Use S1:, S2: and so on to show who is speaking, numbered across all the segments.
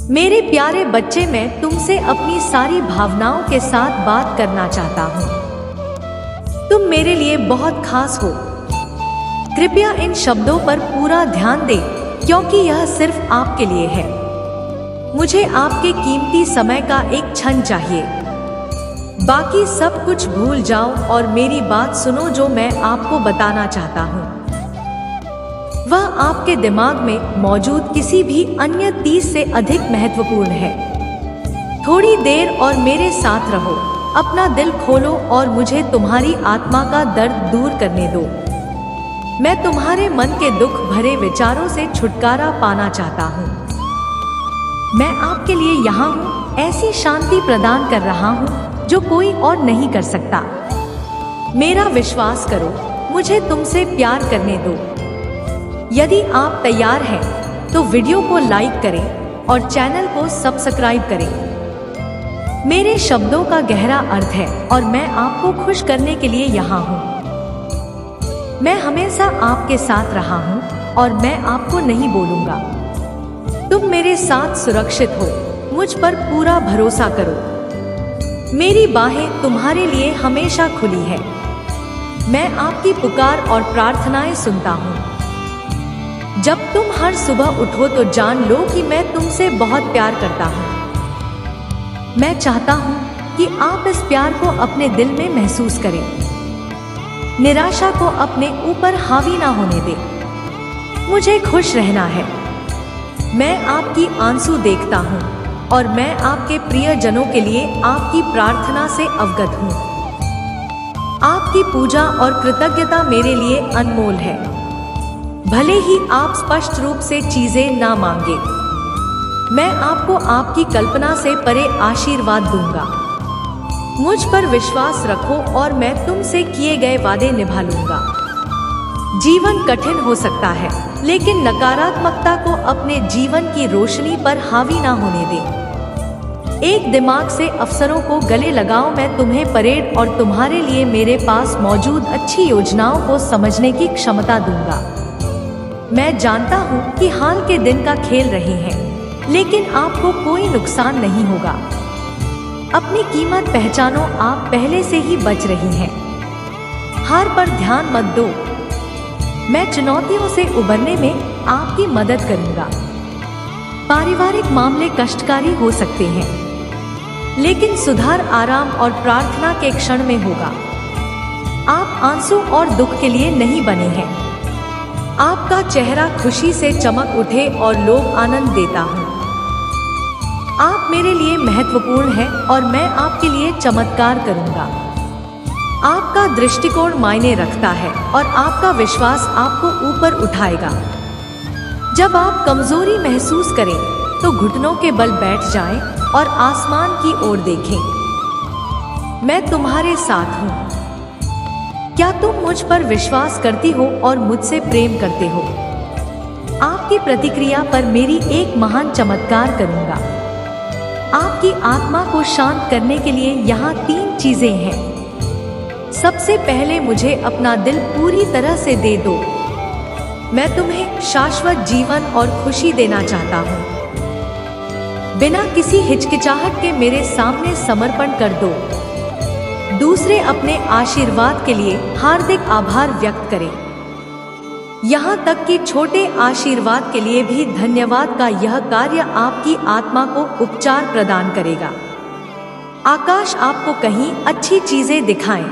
S1: मेरे प्यारे बच्चे, मैं तुमसे अपनी सारी भावनाओं के साथ बात करना चाहता हूँ। तुम मेरे लिए बहुत खास हो। कृपया इन शब्दों पर पूरा ध्यान दें, क्योंकि यह सिर्फ आपके लिए है। मुझे आपके कीमती समय का एक क्षण चाहिए। बाकी सब कुछ भूल जाओ और मेरी बात सुनो। जो मैं आपको बताना चाहता हूँ वह आपके दिमाग में मौजूद किसी भी अन्य 30 से अधिक महत्वपूर्ण है। थोड़ी देर और मेरे साथ रहो, अपना दिल खोलो और मुझे तुम्हारी आत्मा का दर्द दूर करने दो। मैं तुम्हारे मन के दुख भरे विचारों से छुटकारा पाना चाहता हूँ। मैं आपके लिए यहाँ हूँ, ऐसी शांति प्रदान कर रहा हूँ जो कोई और नहीं कर सकता। मेरा विश्वास करो, मुझे तुमसे प्यार करने दो। यदि आप तैयार हैं तो वीडियो को लाइक करें और चैनल को सब्सक्राइब करें। मेरे शब्दों का गहरा अर्थ है और मैं आपको खुश करने के लिए यहाँ हूँ। मैं हमेशा आपके साथ रहा हूँ और मैं आपको नहीं बोलूँगा। तुम मेरे साथ सुरक्षित हो, मुझ पर पूरा भरोसा करो। मेरी बाहें तुम्हारे लिए हमेशा खुली है। मैं आपकी पुकार और प्रार्थनाएं सुनता हूँ। जब तुम हर सुबह उठो तो जान लो कि मैं तुमसे बहुत प्यार करता हूँ। मैं चाहता हूँ कि आप इस प्यार को अपने दिल में महसूस करें। निराशा को अपने ऊपर हावी ना होने दें। मुझे खुश रहना है। मैं आपकी आंसू देखता हूँ और मैं आपके प्रियजनों के लिए आपकी प्रार्थना से अवगत हूँ। आपकी पूजा और कृतज्ञता मेरे लिए अनमोल है। भले ही आप स्पष्ट रूप से चीजें ना मांगे, मैं आपको आपकी कल्पना से परे आशीर्वाद दूंगा। मुझ पर विश्वास रखो और मैं तुमसे किए गए वादे निभा लूंगा। जीवन कठिन हो सकता है, लेकिन नकारात्मकता को अपने जीवन की रोशनी पर हावी ना होने दें। एक दिमाग से अफसरों को गले लगाओ। मैं तुम्हें परेड और तुम्हारे लिए मेरे पास मौजूद अच्छी योजनाओं को समझने की क्षमता दूंगा। मैं जानता हूँ कि हाल के दिन का खेल रहे हैं, लेकिन आपको कोई नुकसान नहीं होगा। अपनी कीमत पहचानो, आप पहले से ही बच रही हैं। हार पर ध्यान मत दो। मैं चुनौतियों से उबरने में आपकी मदद करूंगा। पारिवारिक मामले कष्टकारी हो सकते हैं, लेकिन सुधार आराम और प्रार्थना के क्षण में होगा। आप आंसू और दुख के लिए नहीं बने हैं। आपका चेहरा खुशी से चमक उठे और लोग आनंद देता हूँ। आप मेरे लिए महत्वपूर्ण हैं और मैं आपके लिए चमत्कार करूँगा। आपका दृष्टिकोण मायने रखता है और आपका विश्वास आपको ऊपर उठाएगा। जब आप कमजोरी महसूस करें तो घुटनों के बल बैठ जाएं और आसमान की ओर देखें। मैं तुम्हारे साथ हूँ। क्या तुम मुझ पर विश्वास करती हो और मुझसे प्रेम करते हो? आपकी प्रतिक्रिया पर मेरी एक महान चमत्कार करूंगा। आपकी आत्मा को शांत करने के लिए यहाँ 3 चीजें हैं। सबसे पहले मुझे अपना दिल पूरी तरह से दे दो। मैं तुम्हें शाश्वत जीवन और खुशी देना चाहता हूँ। बिना किसी हिचकिचाहट के मेरे सामने समर्पण कर दो। दूसरे, अपने आशीर्वाद के लिए हार्दिक आभार व्यक्त करें। यहाँ तक कि छोटे आशीर्वाद के लिए भी धन्यवाद का यह कार्य आपकी आत्मा को उपचार प्रदान करेगा। आकाश आपको कहीं अच्छी चीजें दिखाएं।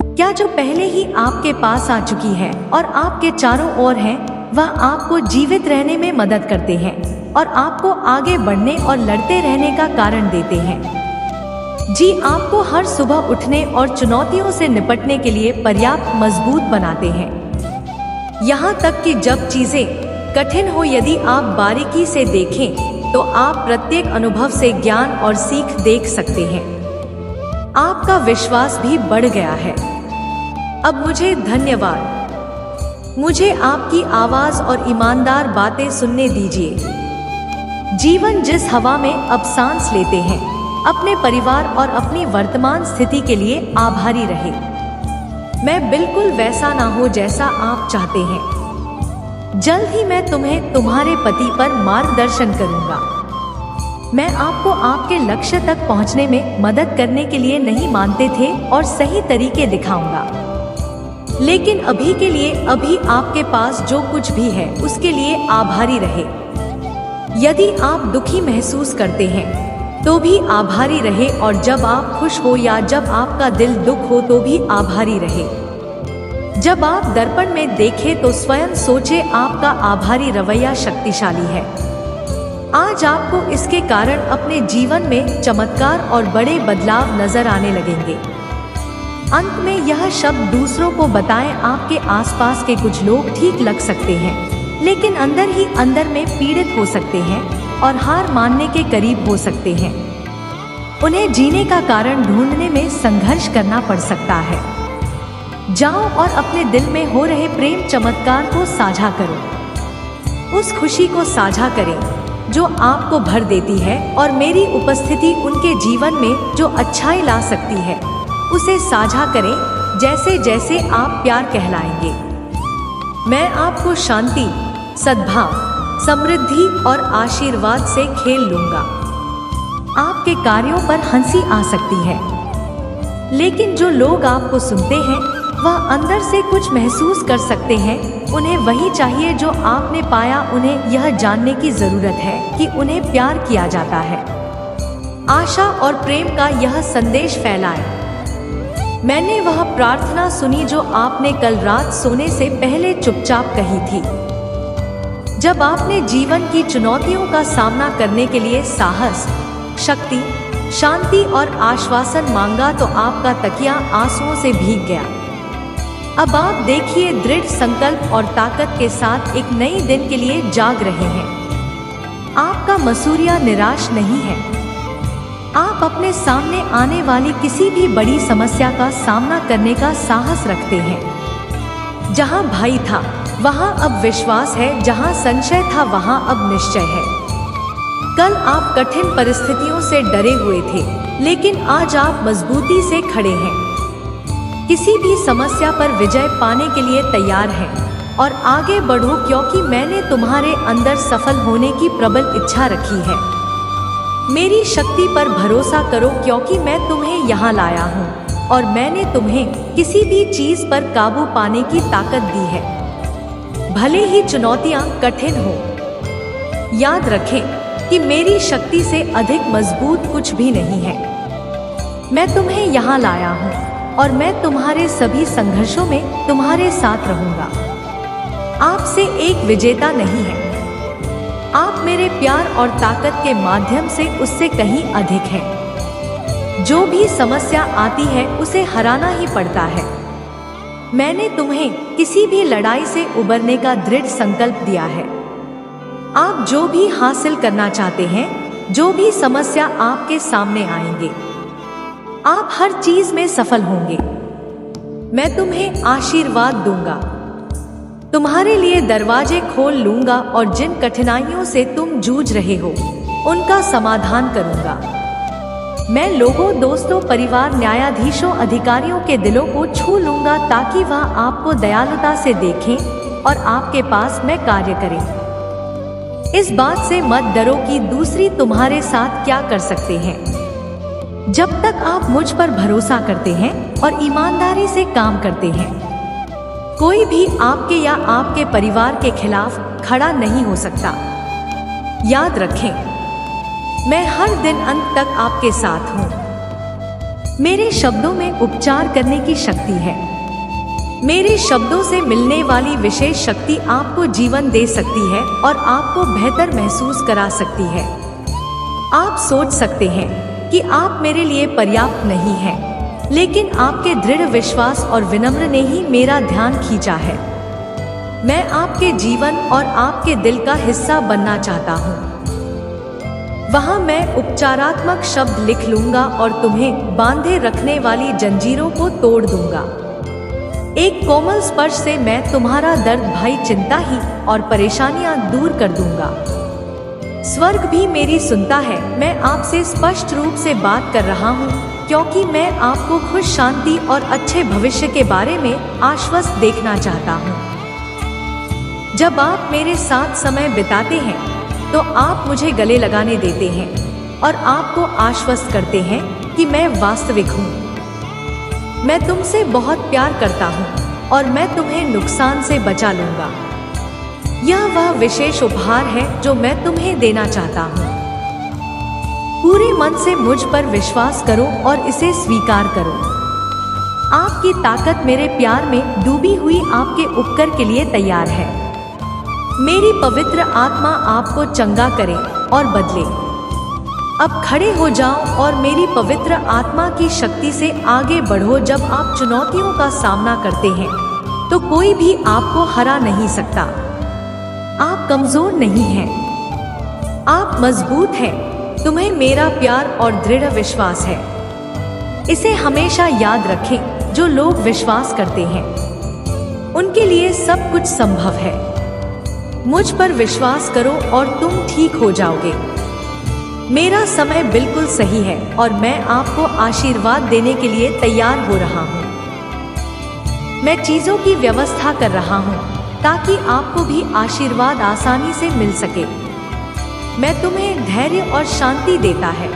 S1: क्या जो पहले ही आपके पास आ चुकी है और आपके चारों ओर है, वह आपको जीवित रहने में मदद करते हैं और आपको आगे बढ़ने और लड़ते रहने का कारण देते हैं। जी आपको हर सुबह उठने और चुनौतियों से निपटने के लिए पर्याप्त मजबूत बनाते हैं। यहाँ तक कि जब चीजें कठिन हो, यदि आप बारीकी से देखें तो आप प्रत्येक अनुभव से ज्ञान और सीख देख सकते हैं। आपका विश्वास भी बढ़ गया है। अब मुझे धन्यवाद। मुझे आपकी आवाज और ईमानदार बातें सुनने दीजिए। जीवन जिस हवा में अब सांस लेते हैं, अपने परिवार और अपनी वर्तमान स्थिति के लिए आभारी रहे। मैं बिल्कुल वैसा ना हो जैसा आप चाहते हैं। जल्द ही मैं तुम्हें तुम्हारे पति पर मार्गदर्शन करूंगा। मैं आपको आपके लक्ष्य तक पहुंचने में मदद करने के लिए नहीं मानते थे और सही तरीके दिखाऊंगा, लेकिन अभी के लिए अभी आपके पास जो कुछ भी है उसके लिए आभारी रहे। यदि आप दुखी महसूस करते हैं तो भी आभारी रहे, और जब आप खुश हो या जब आपका दिल दुख हो तो भी आभारी रहे। जब आप दर्पण में देखें तो स्वयं सोचे आपका आभारी रवैया शक्तिशाली है। आज आपको इसके कारण अपने जीवन में चमत्कार और बड़े बदलाव नजर आने लगेंगे। अंत में यह शब्द दूसरों को बताएं। आपके आसपास के कुछ लोग ठीक लग सकते हैं, लेकिन अंदर ही अंदर में पीड़ित हो सकते हैं और हार मानने के करीब हो सकते हैं। उन्हें जीने का कारण ढूंढने में संघर्ष करना पड़ सकता है। जाओ और अपने दिल में हो रहे प्रेम चमत्कार को साझा करो। उस खुशी को साझा करें जो आपको भर देती है, और मेरी उपस्थिति उनके जीवन में जो अच्छाई ला सकती है उसे साझा करें। जैसे जैसे आप प्यार कहलाएंगे, मैं आपको शांति, सद्भाव, समृद्धि और आशीर्वाद से खेल लूंगा। आपके कार्यों पर हंसी आ सकती है, लेकिन जो लोग आपको सुनते हैं वह अंदर से कुछ महसूस कर सकते हैं। उन्हें वही चाहिए जो आपने पाया। उन्हें यह जानने की जरूरत है कि उन्हें प्यार किया जाता है। आशा और प्रेम का यह संदेश फैलाएं। मैंने वह प्रार्थना सुनी जो आपने कल रात सोने से पहले चुपचाप कही थी। जब आपने जीवन की चुनौतियों का सामना करने के लिए साहस, शक्ति, शांति और आश्वासन मांगा तो आपका तकिया आंसुओं से भीग गया। अब आप देखिए, दृढ़ संकल्प और ताकत के साथ एक नई दिन के लिए जाग रहे हैं। आपका मसूरिया निराश नहीं है। आप अपने सामने आने वाली किसी भी बड़ी समस्या का सामना करने का साहस रखते हैं। जहां भय था वहां अब विश्वास है, जहां संशय था वहां अब निश्चय है। कल आप कठिन परिस्थितियों से डरे हुए थे, लेकिन आज आप मजबूती से खड़े हैं। किसी भी समस्या पर विजय पाने के लिए तैयार हैं, और आगे बढ़ो क्योंकि मैंने तुम्हारे अंदर सफल होने की प्रबल इच्छा रखी है। मेरी शक्ति पर भरोसा करो क्योंकि मैं तुम्हें यहाँ लाया हूँ, और मैंने तुम्हें किसी भी चीज पर काबू पाने की ताकत दी है, भले ही चुनौतियाँ कठिन हो। याद रखें कि मेरी शक्ति से अधिक मजबूत कुछ भी नहीं है। मैं तुम्हें यहाँ लाया हूँ, और मैं तुम्हारे सभी संघर्षों में तुम्हारे साथ रहूंगा। आपसे एक विजेता नहीं है। आप मेरे प्यार और ताकत के माध्यम से उससे कहीं अधिक हैं। जो भी समस्या आती है उसे हराना ही पड़ता है। मैंने तुम्हें किसी भी लड़ाई से उबरने का दृढ़ संकल्प दिया है। आप जो भी हासिल करना चाहते हैं, जो भी समस्या आपके सामने आएंगे, आप हर चीज में सफल होंगे। मैं तुम्हें आशीर्वाद दूंगा, तुम्हारे लिए दरवाजे खोल लूंगा, और जिन कठिनाइयों से तुम जूझ रहे हो उनका समाधान करूंगा। मैं लोगों, दोस्तों, परिवार, न्यायाधीशों, अधिकारियों के दिलों को छू लूंगा ताकि वह आपको दयालुता से देखें और आपके पास मैं कार्य करें। इस बात से मत डरो कि दूसरी तुम्हारे साथ क्या कर सकते हैं। जब तक आप मुझ पर भरोसा करते हैं और ईमानदारी से काम करते हैं, कोई भी आपके या आपके परिवार के खिलाफ खड़ा नहीं हो सकता। याद रखें, मैं हर दिन अंत तक आपके साथ हूँ। मेरे शब्दों में उपचार करने की शक्ति है। मेरे शब्दों से मिलने वाली विशेष शक्ति आपको जीवन दे सकती है और आपको बेहतर महसूस करा सकती है। आप सोच सकते हैं कि आप मेरे लिए पर्याप्त नहीं हैं, लेकिन आपके दृढ़ विश्वास और विनम्र ने ही मेरा ध्यान खींचा है। मैं आपके जीवन और आपके दिल का हिस्सा बनना चाहता हूँ। वहाँ मैं उपचारात्मक शब्द लिख लूंगा और तुम्हें बांधे रखने वाली जंजीरों को तोड़ दूंगा। एक कोमल स्पर्श से मैं तुम्हारा दर्द, भय, चिंता ही और परेशानियां दूर कर दूंगा। स्वर्ग भी मेरी सुनता है। मैं आपसे स्पष्ट रूप से बात कर रहा हूँ क्योंकि मैं आपको खुश, शांति और अच्छे भविष्य के बारे में आश्वस्त देखना चाहता हूँ। जब आप मेरे साथ समय बिताते हैं तो आप मुझे गले लगाने देते हैं और आपको आश्वस्त करते हैं कि मैं वास्तविक हूँ। मैं तुमसे बहुत प्यार करता हूँ और मैं तुम्हें नुकसान से बचा लूंगा। यह वह विशेष उपहार है जो मैं तुम्हें देना चाहता हूँ। पूरे मन से मुझ पर विश्वास करो और इसे स्वीकार करो। आपकी ताकत मेरे प्यार में डूबी हुई आपके उपकर के लिए तैयार है। मेरी पवित्र आत्मा आपको चंगा करे और बदले। अब खड़े हो जाओ और मेरी पवित्र आत्मा की शक्ति से आगे बढ़ो। जब आप चुनौतियों का सामना करते हैं तो कोई भी आपको हरा नहीं सकता। आप कमजोर नहीं हैं, आप मजबूत हैं। तुम्हें मेरा प्यार और दृढ़ विश्वास है। इसे हमेशा याद रखें, जो लोग विश्वास करते हैं उनके लिए सब कुछ संभव है। मुझ पर विश्वास करो और तुम ठीक हो जाओगे। मेरा समय बिल्कुल सही है और मैं आपको आशीर्वाद देने के लिए तैयार हो रहा हूँ। मैं चीजों की व्यवस्था कर रहा हूँ ताकि आपको भी आशीर्वाद आसानी से मिल सके। मैं तुम्हें धैर्य और शांति देता है।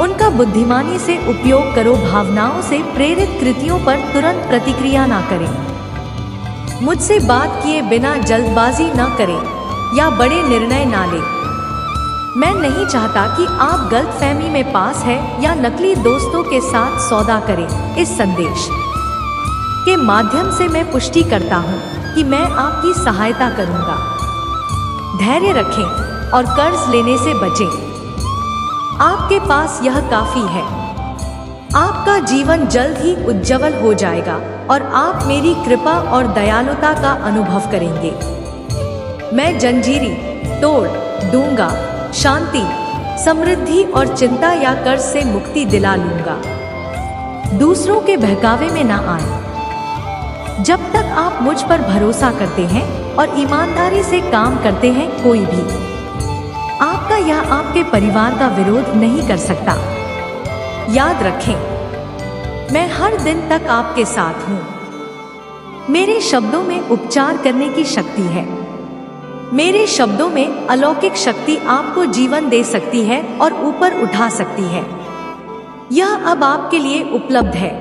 S1: उनका बुद्धिमानी से उपयोग करो। भावनाओं से प्रेरित कृतियों पर तुरंत प्रतिक्रिया ना करें। मुझसे बात किए बिना जल्दबाजी न करें या बड़े निर्णय ना लें। मैं नहीं चाहता कि आप गलतफहमी में पास है या नकली दोस्तों के साथ सौदा करें। इस संदेश के माध्यम से मैं पुष्टि करता हूँ कि मैं आपकी सहायता करूँगा। धैर्य रखें और कर्ज लेने से बचें। आपके पास यह काफी है। आपका जीवन जल्द ही उज्जवल हो जाएगा और आप मेरी कृपा और दयालुता का अनुभव करेंगे। मैं जंजीरी तोड़ दूंगा। शांति, समृद्धि और चिंता या कर्ज से मुक्ति दिला लूंगा। दूसरों के बहकावे में ना आए। जब तक आप मुझ पर भरोसा करते हैं और ईमानदारी से काम करते हैं, कोई भी आपका या आपके परिवार का विरोध नहीं कर सकता। याद रखें, मैं हर दिन तक आपके साथ हूँ। मेरे शब्दों में उपचार करने की शक्ति है। मेरे शब्दों में अलौकिक शक्ति आपको जीवन दे सकती है और ऊपर उठा सकती है। यह अब आपके लिए उपलब्ध है।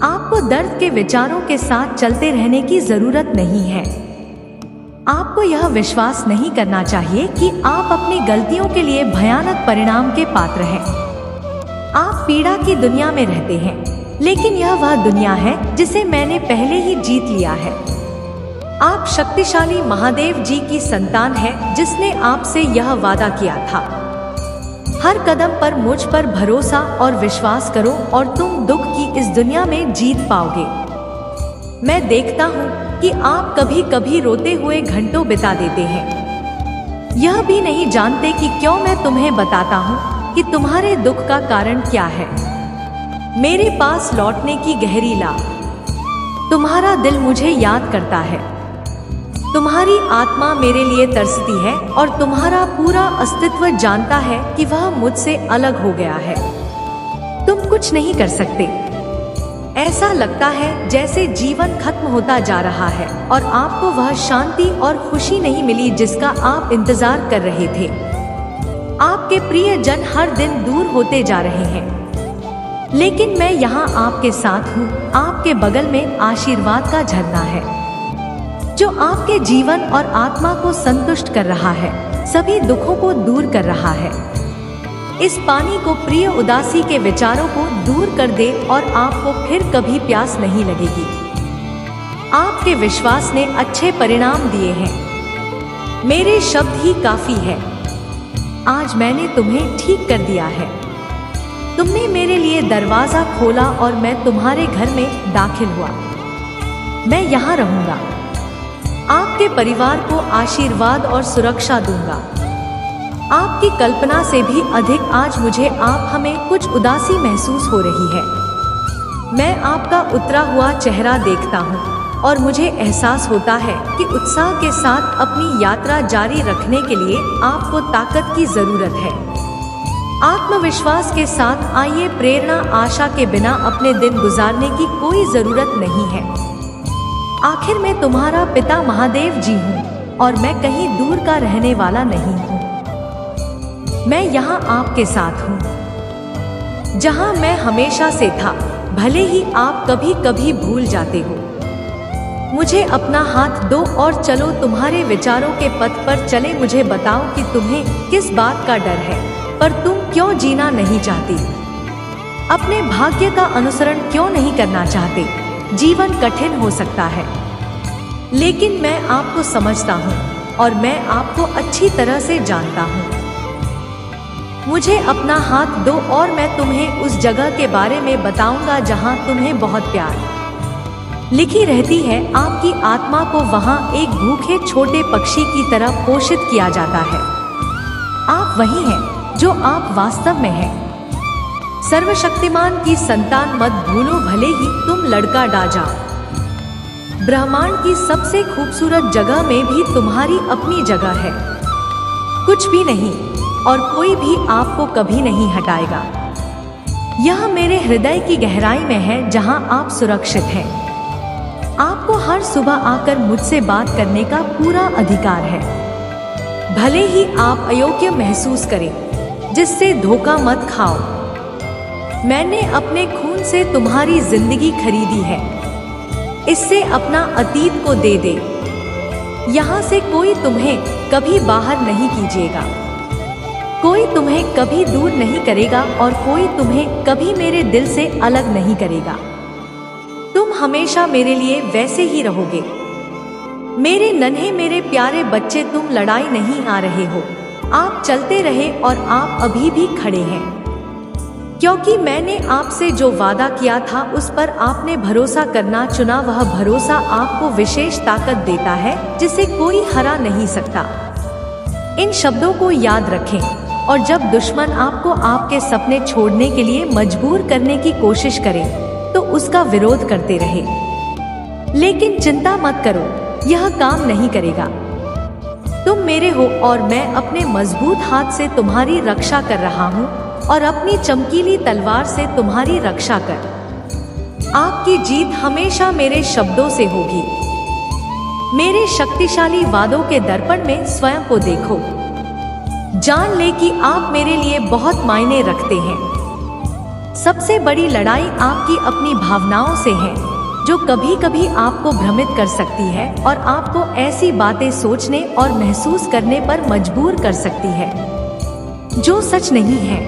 S1: आपको दर्द के विचारों के साथ चलते रहने की जरूरत नहीं है। आपको यह विश्वास नहीं करना चाहिए कि आप अपनी गलतियों के लिए भयानक परिणाम के पात्र हैं। आप पीड़ा की दुनिया में रहते हैं, लेकिन यह वह दुनिया है जिसे मैंने पहले ही जीत लिया है। आप शक्तिशाली महादेव जी की संतान हैं, जिसने आपसे यह वादा किया था। हर कदम पर मुझ पर भरोसा और विश्वास करो और तुम दुख की इस दुनिया में जीत पाओगे। मैं देखता हूँ कि आप कभी कभी रोते हुए घंटों बिता देते हैं, यह भी नहीं जानते कि क्यों। मैं तुम्हें बताता हूँ कि तुम्हारे दुख का कारण क्या है। मेरे पास लौटने की गहरी लाह। तुम्हारा दिल मुझे याद करता है। तुम्हारी आत्मा मेरे लिए तरसती है और तुम्हारा पूरा अस्तित्व जानता है कि वह मुझसे अलग हो गया है। तुम कुछ नहीं कर सकते। ऐसा लगता है जैसे जीवन खत्म होता जा रहा है और आपको वह शांति और खुशी नहीं मिली जिसका आप इंतजार कर रहे थे। आपके प्रियजन हर दिन दूर होते जा रहे हैं, लेकिन मैं यहाँ आपके साथ हूँ। आपके बगल में आशीर्वाद का झरना है जो आपके जीवन और आत्मा को संतुष्ट कर रहा है, सभी दुखों को दूर कर रहा है। इस पानी को प्रिय उदासी के विचारों को दूर कर दे और आपको फिर कभी प्यास नहीं लगेगी। आपके विश्वास ने अच्छे परिणाम दिए हैं। मेरे शब्द ही काफी है। आज मैंने तुम्हें ठीक कर दिया है। तुमने मेरे लिए दरवाजा खोला और मैं तुम्हारे घर में दाखिल हुआ। मैं यहाँ रहूंगा। आपके परिवार को आशीर्वाद और सुरक्षा दूंगा। आपकी कल्पना से भी अधिक आज मुझे आप हमें कुछ उदासी महसूस हो रही है। मैं आपका उतरा हुआ चेहरा देखता हूँ और मुझे एहसास होता है कि उत्साह के साथ अपनी यात्रा जारी रखने के लिए आपको ताकत की जरूरत है। आत्मविश्वास के साथ आइए। प्रेरणा आशा के बिना अपने दिन गुजारने की कोई जरूरत नहीं है। आखिर मैं तुम्हारा पिता महादेव जी हूँ और मैं कहीं दूर का रहने वाला नहीं हूँ। मैं यहाँ आपके साथ हूँ, जहाँ मैं हमेशा से था, भले ही आप कभी कभी भूल जाते हो। मुझे अपना हाथ दो और चलो तुम्हारे विचारों के पथ पर चले। मुझे बताओ कि तुम्हें किस बात का डर है, पर तुम क्यों जीना नहीं चाहती? अपने भाग्य का अनुसरण क्यों नहीं करना चाहते? जीवन कठिन हो सकता है, लेकिन मैं आपको समझता हूँ और मैं आपको अच्छी तरह से जानता हूँ। मुझे अपना हाथ दो और मैं तुम्हें उस जगह के बारे में बताऊंगा जहाँ तुम्हें बहुत प्यार लिखी रहती है। आपकी आत्मा को वहाँ एक भूखे छोटे पक्षी की तरह पोषित किया जाता है। आप वही हैं जो आप वास्तव में हैं। सर्वशक्तिमान की संतान मत भूलो, भले ही तुम लड़का डाजा। ब्रह्मांड की सबसे खूबसूरत जगह में भी तुम्हारी अपनी जगह है। कुछ भी नहीं और कोई भी आपको कभी नहीं हटाएगा। यह मेरे हृदय की गहराई में है, जहां आप सुरक्षित हैं। आपको हर सुबह आकर मुझसे बात करने का पूरा अधिकार है, भले ही आप अयोग्य महसूस करें। जिससे धोखा मत खाओ। मैंने अपने खून से तुम्हारी जिंदगी खरीदी है, इससे अपना अतीत को दे दे। यहाँ से कोई तुम्हें कभी बाहर नहीं कीजिएगा, कोई तुम्हें कभी दूर नहीं करेगा और कोई तुम्हें कभी मेरे दिल से अलग नहीं करेगा। तुम हमेशा मेरे लिए वैसे ही रहोगे। मेरे नन्हे मेरे प्यारे बच्चे, तुम लड़ाई नहीं आ रहे हो। आप चलते रहे और आप अभी भी खड़े हैं, क्योंकि मैंने आपसे जो वादा किया था उस पर आपने भरोसा करना चुना। वह भरोसा आपको विशेष ताकत देता है जिसे कोई हरा नहीं सकता। इन शब्दों को याद रखें और जब दुश्मन आपको आपके सपने छोड़ने के लिए मजबूर करने की कोशिश करे तो उसका विरोध करते रहे। लेकिन चिंता मत करो, यह काम नहीं करेगा। तुम मेरे हो और मैं अपने मजबूत हाथ से तुम्हारी रक्षा कर रहा हूँ और अपनी चमकीली तलवार से तुम्हारी रक्षा कर। आपकी जीत हमेशा मेरे शब्दों से होगी। मेरे शक्तिशाली वादों के दर्पण में स्वयं को देखो। जान ले कि आप मेरे लिए बहुत मायने रखते हैं। सबसे बड़ी लड़ाई आपकी अपनी भावनाओं से है, जो कभी कभी आपको भ्रमित कर सकती है और आपको ऐसी बातें सोचने और महसूस करने पर मजबूर कर सकती है जो सच नहीं है।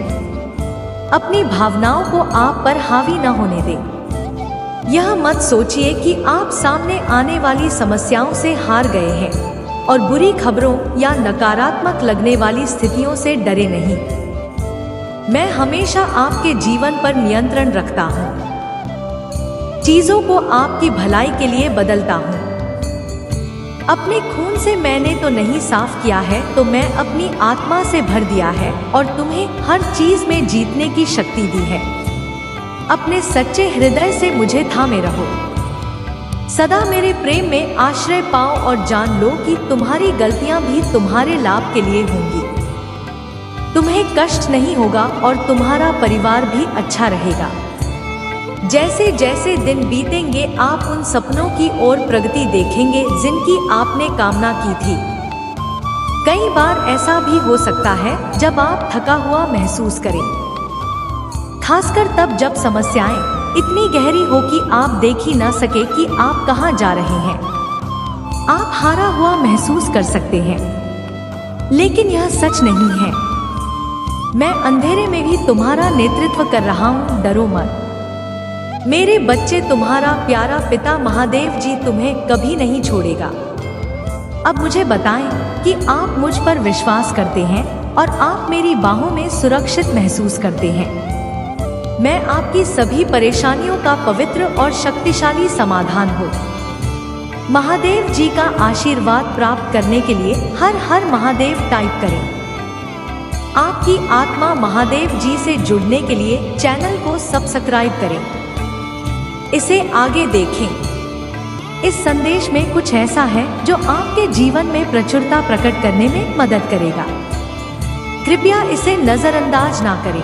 S1: अपनी भावनाओं को आप पर हावी न होने दें। यह मत सोचिए कि आप सामने आने वाली समस्याओं से हार गए हैं और बुरी खबरों या नकारात्मक लगने वाली स्थितियों से डरे नहीं। मैं हमेशा आपके जीवन पर नियंत्रण रखता हूँ। चीजों को आपकी भलाई के लिए बदलता हूँ। अपने खून से मैंने तो नहीं साफ किया है, तो मैं अपनी आत्मा से भर दिया है और तुम्हें हर चीज में जीतने की शक्ति दी है। अपने सच्चे हृदय से मुझे थामे रहो। सदा मेरे प्रेम में आश्रय पाओ और जान लो कि तुम्हारी गलतियां भी तुम्हारे लाभ के लिए होंगी। तुम्हें कष्ट नहीं होगा और तुम्हारा परिवार भी अच्छा रहेगा। जैसे जैसे दिन बीतेंगे आप उन सपनों की ओर प्रगति देखेंगे जिनकी आपने कामना की थी। कई बार ऐसा भी हो सकता है जब आप थका हुआ महसूस करें, खासकर तब जब समस्याएं इतनी गहरी हो कि आप देख ही न सके कि आप कहां जा रहे हैं। आप हारा हुआ महसूस कर सकते हैं, लेकिन यह सच नहीं है। मैं अंधेरे में भी तुम्हारा नेतृत्व कर रहा हूँ, डरो मत। मेरे बच्चे, तुम्हारा प्यारा पिता महादेव जी तुम्हें कभी नहीं छोड़ेगा। अब मुझे बताएं कि आप मुझ पर विश्वास करते हैं और आप मेरी बाहों में सुरक्षित महसूस करते हैं। मैं आपकी सभी परेशानियों का पवित्र और शक्तिशाली समाधान हूँ। महादेव जी का आशीर्वाद प्राप्त करने के लिए हर हर महादेव टाइप करें। आपकी आत्मा महादेव जी से जुड़ने के लिए चैनल को सब्सक्राइब करें। इसे आगे देखें। इस संदेश में कुछ ऐसा है जो आपके जीवन में प्रचुरता प्रकट करने में मदद करेगा। कृपया इसे नजरअंदाज ना करें।